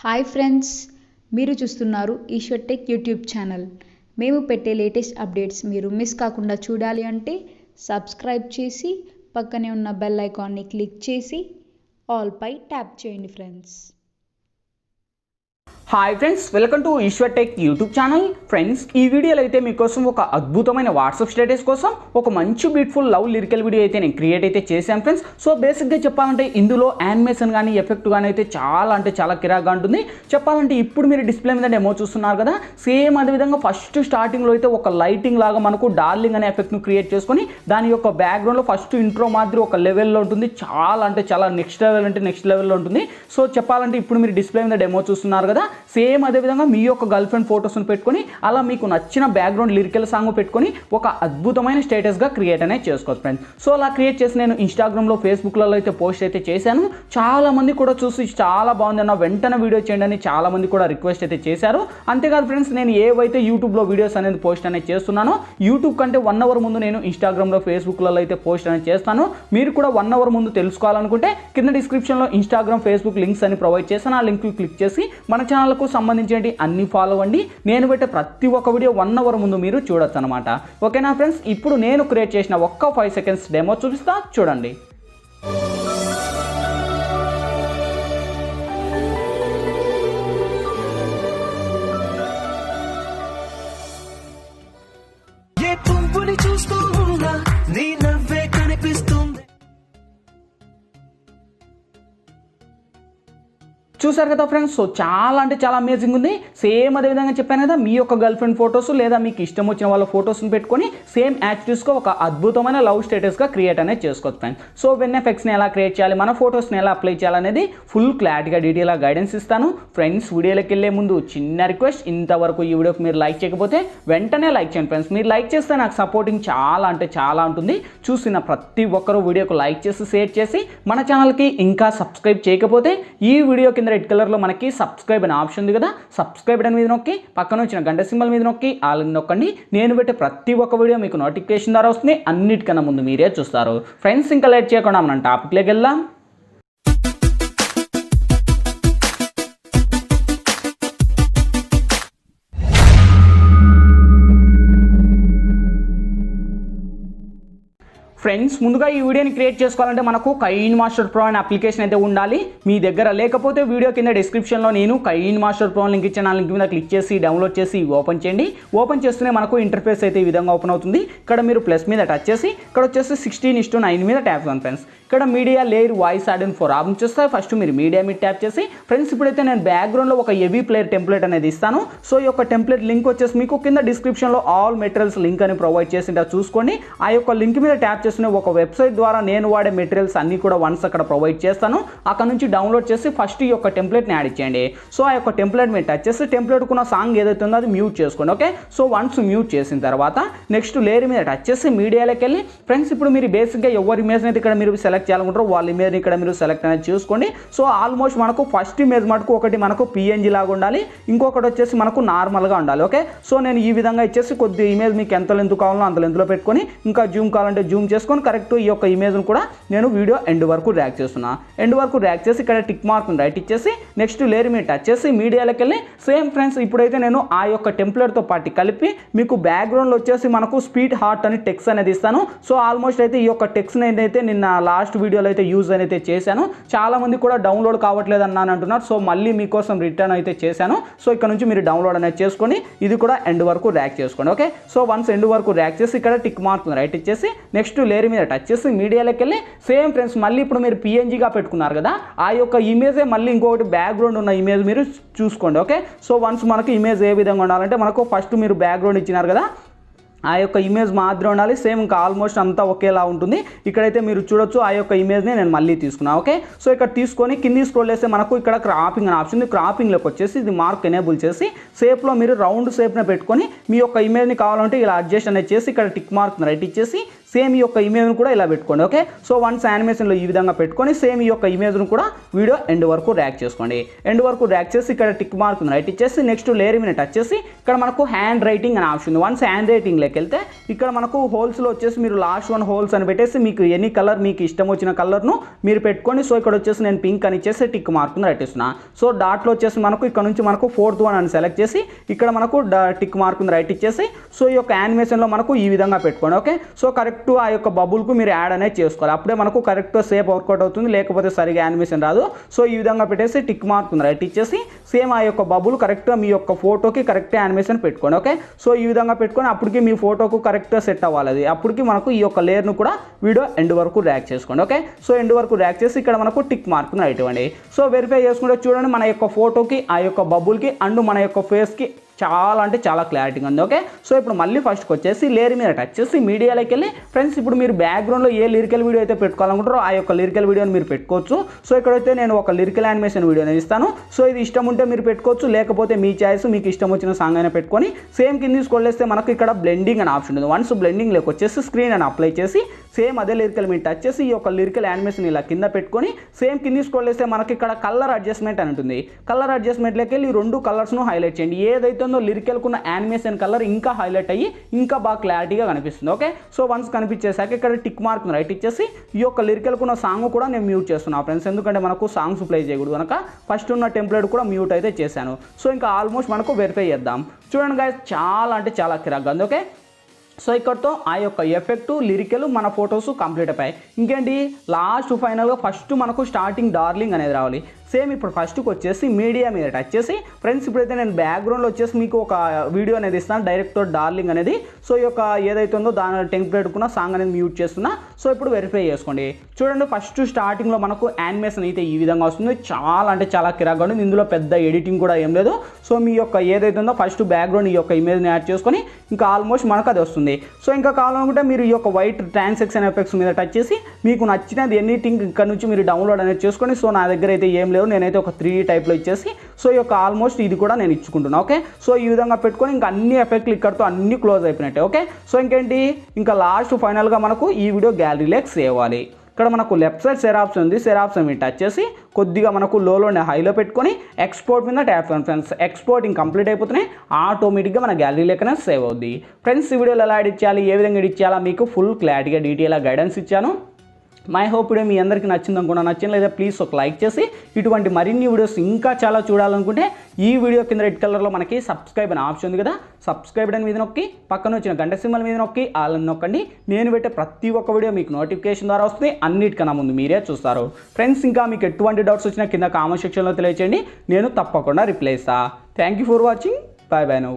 Hi friends, మీరు చూస్తున్నారు Eshwar Tech YouTube channel. మేము పెట్టే లేటెస్ట్ అప్డేట్స్ మీరు మిస్ కాకుండా చూడాలి అంటే సబ్స్క్రైబ్ చేసి పక్కనే ఉన్న బెల్ ఐకాన్ని క్లిక్ చేసి ఆల్ పై ట్యాప్ చేయండి friends. Hi friends, welcome to Eshwar Tech YouTube channel. Friends, ఈ వీడియోలో అయితే మీకోసం ఒక అద్భుతమైన వాట్సాప్ స్టేటస్ కోసం ఒక మంచి బ్యూటిఫుల్ లవ్ లిరికల్ వీడియో అయితే నేను క్రియేట్ అయితే చేశాను ఫ్రెండ్స్. సో బేసిక్గా చెప్పాలంటే ఇందులో యానిమేషన్ కానీ ఎఫెక్ట్ కానీ అయితే చాలా కిరాక్గా ఉంటుంది. చెప్పాలంటే ఇప్పుడు మీరు డిస్ప్లే మీద డెమో చూస్తున్నారు కదా, సేమ్ అదేవిధంగా ఫస్ట్ స్టార్టింగ్లో అయితే ఒక లైటింగ్ లాగా మనకు డార్లింగ్ అనే ఎఫెక్ట్ను క్రియేట్ చేసుకొని దాని యొక్క బ్యాక్గ్రౌండ్లో ఫస్ట్ ఇంట్రో మాదిరి ఒక లెవెల్లో ఉంటుంది. చాలా నెక్స్ట్ లెవెల్లో ఉంటుంది. సో చెప్పాలంటే ఇప్పుడు మీరు డిస్ప్లే మీద డెమో చూస్తున్నారు కదా, సేమ్ అదేవిధంగా మీ యొక్క గర్ల్ ఫ్రెండ్ ఫొటోస్ని పెట్టుకొని అలా మీకు నచ్చిన బ్యాక్గ్రౌండ్ లిరికల్ సాంగ్ పెట్టుకొని ఒక అద్భుతమైన స్టేటస్గా క్రియేట్ అనేది చేసుకోవచ్చు ఫ్రెండ్స్. సో అలా క్రియేట్ చేసి నేను ఇన్స్టాగ్రామ్లో ఫేస్బుక్లలో అయితే పోస్ట్ అయితే చేశాను. చాలామంది కూడా చూసి చాలా బాగుంది అన్న వెంటనే వీడియో చేయండి అని చాలామంది కూడా రిక్వెస్ట్ అయితే చేశారు. అంతేకాదు ఫ్రెండ్స్, నేను ఏవైతే యూట్యూబ్లో వీడియోస్ అనేది పోస్ట్ అనేది చేస్తున్నానో యూట్యూబ్ కంటే 1 అవర్ ముందు నేను ఇన్స్టాగ్రామ్లో ఫేస్బుక్లలో అయితే పోస్ట్ అనేది చేస్తాను. మీరు కూడా 1 అవర్ ముందు తెలుసుకోవాలనుకుంటే కింద డిస్క్రిప్షన్లో ఇన్స్టాగ్రామ్ ఫేస్బుక్ లింక్స్ అని ప్రొవైడ్ చేశాను. ఆ లింక్ క్లిక్ చేసి మన ఛానల్కు సంబంధించి అన్ని ఫాలో అవ్వండి. నేను పెట్టే ప్రతి ఒక్క వీడియో 1 అవర్ ముందు మీరు చూడొచ్చు అనమాట. ఓకేనా ఫ్రెండ్స్, ఇప్పుడు నేను క్రియేట్ చేసిన ఒక్క 5 సెకండ్స్ డెమో చూపిస్తా, చూడండి. చూసారు కదా ఫ్రెండ్స్, సో చాలా అమేజింగ్ ఉంది. సేమ్ అదేవిధంగా చెప్పాను కదా, మీ యొక్క గర్ల్ ఫ్రెండ్ ఫొటోస్ లేదా మీకు ఇష్టం వచ్చిన వాళ్ళ ఫొటోస్ని పెట్టుకొని సేమ్ యాక్టివ్స్గా ఒక అద్భుతమైన లవ్ స్టేటస్గా క్రియేట్ అనేది చేసుకోవచ్చు ఫ్రెండ్స్. సో VFXని ఎలా క్రియేట్ చేయాలి, మన ఫొటోస్ని ఎలా అప్లై చేయాలనేది ఫుల్ క్లారిటీగా డీటెయిల్గా గైడెన్స్ ఇస్తాను ఫ్రెండ్స్. వీడియోలోకి వెళ్ళే ముందు చిన్న రిక్వెస్ట్, ఇంతవరకు ఈ వీడియోకి మీరు లైక్ చేయకపోతే వెంటనే లైక్ చేయండి ఫ్రెండ్స్. మీరు లైక్ చేస్తే నాకు సపోర్టింగ్ చాలా ఉంటుంది. చూసిన ప్రతి ఒక్కరూ వీడియోకు లైక్ చేసి షేర్ చేసి మన ఛానల్కి ఇంకా సబ్స్క్రైబ్ చేయకపోతే ఈ వీడియో కింద రెడ్ కలర్లో మనకి సబ్స్క్రైబ్ అనే ఆప్షన్ ఉంది కదా, సబ్స్క్రైబ్ అనే మీద నొక్కి పక్కన వచ్చిన గంట సింబల్ మీద నొక్కి ఆల్ నొక్కండి. నేను పెట్టే ప్రతి ఒక్క వీడియో మీకు నోటిఫికేషన్ ద్వారా వస్తుంది. అన్నిటికన్నా ముందు మీరే చూస్తారు ఫ్రెండ్స్. ఇంకా లేట్ చేయకుండా మనం టాపిక్లోకి వెళ్దాం. ఫ్రెండ్స్, ముందుగా ఈ వీడియోని క్రియేట్ చేసుకోవాలంటే మనకు కైన్ మాస్టర్ ప్రో అనే అప్లికేషన్ అయితే ఉండాలి. మీ దగ్గర లేకపోతే వీడియో కింద డిస్క్రిప్షన్లో నేను కైన్ మాస్టర్ ప్రో లింక్ ఇచ్చిన లింక్ మీద క్లిక్ చేసి డౌన్లోడ్ చేసి ఓపెన్ చేయండి. ఓపెన్ చేస్తూనే మనకు ఇంటర్ఫేస్ అయితే ఈ విధంగా ఓపెన్ అవుతుంది. ఇక్కడ మీరు ప్లస్ మీద టచ్ చేసి ఇక్కడ వచ్చేసి 16:9 మీద ట్యాప్ చేయండి ఫ్రెండ్స్. ఇక్కడ media layer voice add and 4 options వస్తాయి. ఫస్ట్ మీరు మీడియా మీద ట్యాప్ చేసి ఫ్రెండ్స్, ఇప్పుడైతే నేను బ్యాక్గ్రౌండ్లో ఒక హెవీ ప్లేయర్ టెంప్లెట్ అనేది ఇస్తాను. సో ఈ యొక్క టెంప్లెట్ లింక్ వచ్చేసి మీకు కింద డిస్క్రిప్షన్లో ఆల్ మెటీరియల్స్ లింక్ అని ప్రొవైడ్ చేసింటే చూసుకోండి. ఆ యొక్క లింక్ మీద ట్యాప్ చేసిన ఒక వెబ్సైట్ ద్వారా నేను వాడే మెటీరియల్స్ అన్ని కూడా వన్స్ అక్కడ ప్రొవైడ్ చేస్తాను. అక్కడ నుంచి డౌన్లోడ్ చేసి ఫస్ట్ ఈ యొక్క టెంప్లెట్ని యాడ్ ఇచ్చేయండి. సో ఆ యొక్క టెంప్లెట్ మీద టచ్ చేసి టెంప్లెట్కున్న సాంగ్ ఏదైతే ఉందో అది మ్యూట్ చేసుకోండి. ఓకే, సో వన్స్ మ్యూట్ చేసిన తర్వాత నెక్స్ట్ లేయర్ మీద టచ్ చేసి మీడియాలోకి వెళ్ళి ఫ్రెండ్స్, ఇప్పుడు మీరు బేసిక్గా ఎవరి ఇమేజ్ అయితే ఇక్కడ మీరు సెలెక్ట్ చేయాలనుకుంటారో వాళ్ళ ఇమేజ్ ఇక్కడ మీరు సెలెక్ట్ అనేది చూసుకోండి. సో ఆల్మోస్ట్ మనకు ఫస్ట్ ఇమేజ్ మటుకు ఒకటి మనకు PNG లాగా ఉండాలి, ఇంకొకటి వచ్చేసి మనకు నార్మల్గా ఉండాలి. ఓకే, సో నేను ఈ విధంగా ఇచ్చేసి కొద్ది ఇమేజ్ మీకు ఎంత లెంత్ కావాలో అంత లెంత్లో పెట్టుకొని ఇంకా జూమ్ కావాలంటే జూమ్ చేసుకొని కరెక్ట్ ఈ యొక్క ఇమేజ్ను కూడా నేను వీడియో ఎండ్ వరకు ర్యాక్ చేస్తున్నా. ఎండ్ వరకు ర్యాక్ చేసి ఇక్కడ టిక్ మార్క్ రైట్ ఇచ్చేసి నెక్స్ట్ లేయర్ మీద టచ్ చేసి మీడియాలోకి వెళ్ళి సేమ్ ఫ్రెండ్స్, ఇప్పుడైతే నేను ఆ యొక్క టెంప్లెట్తో పాటు కలిపి మీకు బ్యాక్గ్రౌండ్లో వచ్చేసి మనకు స్పీడ్ హార్ట్ అని టెక్స్ట్ అనేది ఇస్తాను. సో ఆల్మోస్ట్ అయితే ఈ యొక్క టెక్స్ట్ అయితే నిన్న లాస్ట్ వీడియోలో అయితే యూజ్ అయితే చేశాను. చాలా మంది కూడా డౌన్లోడ్ కావట్లేదు అన్నాను అంటున్నారు. సో మళ్ళీ మీకోసం రిటర్న్ అయితే చేశాను. సో ఇక్కడ నుంచి మీరు డౌన్లోడ్ అనేది చేసుకొని ఇది కూడా ఎండ్ వరకు ర్యాక్ చేసుకోండి. ఓకే, సో వన్స్ ఎండ్ వరకు ర్యాక్ చేసి ఇక్కడ టిక్ మార్క్ రైట్ ఇచ్చేసి నెక్స్ట్ లేయర్ మీద టచ్ చేసి మీడియాలోకి వెళ్ళి సేమ్ ఫ్రెండ్స్, మళ్ళీ ఇప్పుడు మీరు PNGగా పెట్టుకున్నారు కదా, ఆ యొక్క ఇమేజే మళ్ళీ ఇంకొకటి బ్యాక్గ్రౌండ్ ఉన్న ఇమేజ్ మీరు చూసుకోండి. ఓకే, సో వన్స్ మనకు ఇమేజ్ ఏ విధంగా ఉండాలంటే మనకు ఫస్ట్ మీరు బ్యాక్గ్రౌండ్ ఇచ్చినారు కదా, ఆ యొక్క ఇమేజ్ మాత్రం ఉండాలి. సేమ్ ఇంకా ఆల్మోస్ట్ అంతా ఒకేలా ఉంటుంది. ఇక్కడైతే మీరు చూడొచ్చు ఆ యొక్క ఇమేజ్ని నేను మళ్ళీ తీసుకున్నాను. ఓకే, సో ఇక్కడ తీసుకొని కింది స్క్రోల్ చేస్తే మనకు ఇక్కడ క్రాపింగ్ అనే ఆప్షన్ ఉంది. క్రాపింగ్లోకి వచ్చేసి ఇది మార్క్ ఎనేబుల్ చేసి షేప్లో మీరు రౌండ్ షేప్ని పెట్టుకొని మీ యొక్క ఇమేజ్ని కావాలంటే ఇలా అడ్జస్ట్ అనేది చేసి ఇక్కడ టిక్ మార్క్ రైట్ ఇచ్చేసి సేమ్ ఈ యొక్క ఇమేజ్ను కూడా ఇలా పెట్టుకోండి. ఓకే, సో వన్స్ యానిమేషన్లో ఈ విధంగా పెట్టుకొని సేమ్ ఈ యొక్క ఇమేజ్ను కూడా వీడియో ఎండ్ వరకు ర్యాక్ చేసుకోండి. ఎండ్ వరకు ర్యాక్ చేసి ఇక్కడ టిక్ మార్క్ రైట్ ఇచ్చేసి నెక్స్ట్ లేయర్ మీద టచ్ చేసి ఇక్కడ మనకు హ్యాండ్ రైటింగ్ అని ఆప్షన్ ఉంది. వన్స్ హ్యాండ్ రైటింగ్లోకి వెళ్తే ఇక్కడ మనకు హోల్స్లో వచ్చేసి మీరు లాస్ట్ 1 హోల్స్ అని పెట్టేసి మీకు ఎనీ కలర్ మీకు ఇష్టం వచ్చిన కలర్ను మీరు పెట్టుకోండి. సో ఇక్కడ వచ్చేసి నేను పింక్ అని ఇచ్చేసి టిక్ మార్క్ రైట్ ఇస్తున్నా. సో డాట్లో వచ్చేసి మనకు ఇక్కడ నుంచి మనకు 4th వన్ అని సెలెక్ట్ చేసి ఇక్కడ మనకు టిక్ మార్క్ రైట్ ఇచ్చేసి సో ఈ యొక్క యానిమేషన్లో మనకు ఈ విధంగా పెట్టుకోండి. ఓకే, సో కరెక్ట్ ఆ యొక్క బబుల్కు మీరు యాడ్ అనేది చేసుకోవాలి. అప్పుడే మనకు కరెక్ట్ సేప్ వర్కౌట్ అవుతుంది, లేకపోతే సరిగా యానిమేషన్ రాదు. సో ఈ విధంగా పెట్టేసి టిక్ మార్క్ రైట్ ఇచ్చేసి సేమ్ ఆ యొక్క బబుల్ కరెక్ట్గా మీ యొక్క ఫోటోకి కరెక్ట్ యానిమేషన్ పెట్టుకోండి. ఓకే, సో ఈ విధంగా పెట్టుకొని అప్పటికి మీ ఫోటోకు కరెక్ట్గా సెట్ అవ్వాలి. అది అప్పటికి మనకు ఈ యొక్క లేయర్ను కూడా వీడియో ఎండ్ వరకు ర్యాక్ చేసుకోండి. ఓకే, సో ఎండ్ వరకు ర్యాక్ చేసి ఇక్కడ మనకు టిక్ మార్క్ రైట్ ఇవ్వండి. సో వెరిఫై చేసుకుంటే చూడండి మన యొక్క ఫోటోకి ఆ యొక్క బబుల్కి అండ్ మన యొక్క ఫేస్కి చాలా అంటే చాలా క్లారిటీగా ఉంది. ఓకే, సో ఇప్పుడు మళ్ళీ ఫస్ట్కి వచ్చేసి లేయర్ మీద టచ్ చేసి మీడియాలోకి వెళ్ళి ఫ్రెండ్స్ ఇప్పుడు మీరు బ్యాక్గ్రౌండ్లో ఏ లిరికల్ వీడియో అయితే పెట్టుకోవాలనుకుంటారో ఆ యొక్క లిరికల్ వీడియోని మీరు పెట్టుకోవచ్చు. సో ఇక్కడైతే నేను ఒక లిరికల్ యానిమేషన్ వీడియోని ఇస్తాను. సో ఇది ఇష్టం ఉంటే మీరు పెట్టుకోవచ్చు, లేకపోతే మీ చాయిస్, మీకు ఇష్టం వచ్చిన సాంగ్ అయినా పెట్టుకొని సేమ్ కింద తీసుకొల్లేస్తే మనకు ఇక్కడ బ్లెండింగ్ అని ఆప్షన్ ఉంది. వన్స్ బ్లెండింగ్లోకి వచ్చేసి స్క్రీన్ అని అప్లై చేసి సేమ్ అదే లిరికల్ మీద టచ్ చేసి ఈ యొక్క లిరికల్ యానిమేషన్ ఇలా కింద పెట్టుకొని సేమ్ కింద తీసుకొల్లేస్తే మనకి ఇక్కడ కలర్ అడ్జస్ట్మెంట్ అని ఉంటుంది. కలర్ అడ్జస్ట్మెంట్లోకి వెళ్ళి 2 కలర్స్ను హైలైట్ చేయండి. ఏదైతే ఉందో లిరికల్కున్న యానిమేషన్ కలర్ ఇంకా హైలైట్ అయ్యి ఇంకా బాగా క్లారిటీగా కనిపిస్తుంది. ఓకే, సో వన్స్ కనిపించేసాక ఇక్కడ టిక్ మార్క్ రైట్ ఇచ్చేసి ఈ యొక్క లిరికల్కున్న సాంగ్ కూడా నేను మ్యూట్ చేస్తున్నాను ఫ్రెండ్స్, ఎందుకంటే మనకు సాంగ్స్ ప్లే చేయకూడదు కనుక ఫస్ట్ ఉన్న టెంప్లెట్ కూడా మ్యూట్ అయితే చేశాను. సో ఇంకా ఆల్మోస్ట్ మనకు వెరిఫై చేద్దాం. చూడండి గైస్, చాలా అంటే చాలా కిరాక్గా ఉంది. ఓకే, సో ఇక్కడతో ఆ యొక్క ఎఫెక్టు లిరికల్ మన ఫొటోస్ కంప్లీట్ అయిపోయాయి. ఇంకేంటి లాస్ట్ ఫైనల్గా ఫస్ట్ మనకు స్టార్టింగ్ డార్లింగ్ అనేది రావాలి. సేమ్ ఇప్పుడు ఫస్ట్కి వచ్చేసి మీడియా మీద టచ్ చేసి ఫ్రెండ్స్ ఇప్పుడైతే నేను బ్యాక్గ్రౌండ్లో వచ్చేసి మీకు ఒక వీడియో అనేది ఇస్తాను డైరెక్ట్ డార్లింగ్ అనేది. సో ఈ యొక్క ఏదైతే ఉందో దాని టెంప్లెట్కున్న సాంగ్ అనేది మ్యూట్ చేస్తున్నా. సో ఇప్పుడు వెరిఫై చేసుకోండి. చూడండి ఫస్ట్ స్టార్టింగ్లో మనకు యానిమేషన్ అయితే ఈ విధంగా వస్తుంది. చాలా అంటే చాలా కిరాక్గా ఉంది. ఇందులో పెద్ద ఎడిటింగ్ కూడా ఏం లేదు. సో మీ యొక్క ఏదైతే ఉందో ఫస్ట్ బ్యాక్గ్రౌండ్ ఈ యొక్క ఇమేజ్ని యాడ్ చేసుకొని ఇంకా ఆల్మోస్ట్ మనకు అది వస్తుంది. సో ఇంకా కావాలనుకుంటే మీరు ఈ యొక్క వైట్ ట్రాన్సాక్షన్ ఎఫెక్ట్స్ మీద టచ్ చేసి మీకు నచ్చినది ఎనీథింగ్ ఇక్కడ నుంచి మీరు డౌన్లోడ్ అనేది చేసుకొని. సో నా దగ్గర అయితే ఏం లేవు, నేనైతే ఒక 3D టైప్లో ఇచ్చేసి సో ఈ యొక్క ఆల్మోస్ట్ ఇది కూడా నేను ఇచ్చుకుంటున్నాను. ఓకే, సో ఈ విధంగా పెట్టుకొని ఇంకా అన్ని ఎఫెక్ట్లు ఇక్కడతో అన్ని క్లోజ్ అయిపోయినట్టే. ఓకే, సో ఇంకేంటి ఇంకా లాస్ట్ ఫైనల్గా మనకు ఈ వీడియో గ్యాలరీలోకి సేవ్ అవ్వాలి. ఇక్కడ మనకు లెఫ్ట్ సైడ్ షేర్ ఆప్షన్ ఉంది. షేర్ ఆప్షన్ మీద టచ్ చేసి కొద్దిగా మనకు లోనే హైలో పెట్టుకొని ఎక్స్పోర్ట్ మీద ట్యాప్ చేయండి ఫ్రెండ్స్. ఎక్స్పోర్టింగ్ కంప్లీట్ అయిపోతున్నాయి, ఆటోమేటిక్గా మన గ్యాలరీలోకనే సేవ్ అవుద్ది. ఫ్రెండ్స్ ఈ వీడియోలో ఎలా ఎడిట్ చేయాలి, ఏ విధంగా ఎడిట్ చేయాలా మీకు ఫుల్ క్లారిటీగా డీటెయిల్గా గైడెన్స్ ఇచ్చాను. మై హోప్ వీడియో మీ అందరికీ నచ్చింది అనుకున్నా. నచ్చింది లేదా ప్లీజ్ ఒక లైక్ చేసి ఇటువంటి మరిన్ని వీడియోస్ ఇంకా చాలా చూడాలనుకుంటే ఈ వీడియో కింద రెడ్ కలర్లో మనకి సబ్స్క్రైబ్ అనే ఆప్షన్ ఉంది కదా, సబ్స్క్రైబ్ అని మీద నొక్కి పక్కన వచ్చిన గంట సింబల్ మీద నొక్కి ఆల్ అని నొక్కండి. నేను పెట్టే ప్రతి ఒక్క వీడియో మీకు నోటిఫికేషన్ ద్వారా వస్తుంది, అన్నిటికన్నా ముందు మీరే చూస్తారు. ఫ్రెండ్స్ ఇంకా మీకు ఎటువంటి డౌట్స్ వచ్చినా కింద కామెంట్ సెక్షన్లో తెలియచేయండి, నేను తప్పకుండా రిప్లై ఇస్తాను. Thank you for watching, bye bye now.